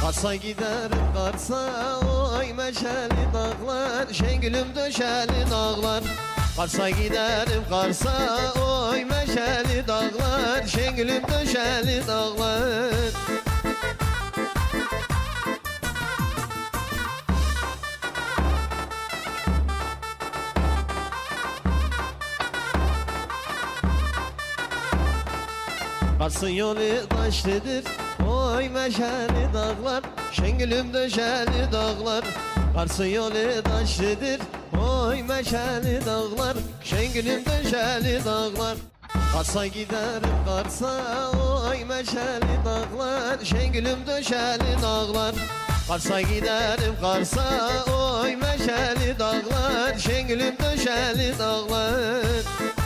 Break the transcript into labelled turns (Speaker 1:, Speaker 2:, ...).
Speaker 1: Kars'a giderim Kars'a, oy meşeli dağlar, Şengülüm döşeli dağlar. Kars'a giderim Kars'a, oy meşeli dağlar, Şengülüm döşeli dağlar. Kars'ın yolu taşlıdır, oy meşeli dağlar, Şengülüm döşeli dağlar. Kars'ın yolu taşlıdır, oy meşeli dağlar, Şengülüm döşeli dağlar. Kars'a giderim Kars'a, oy meşeli dağlar, Şengülüm döşeli dağlar. Kars'a giderim Kars'a, oy meşeli dağlar, Şengülüm döşeli dağlar.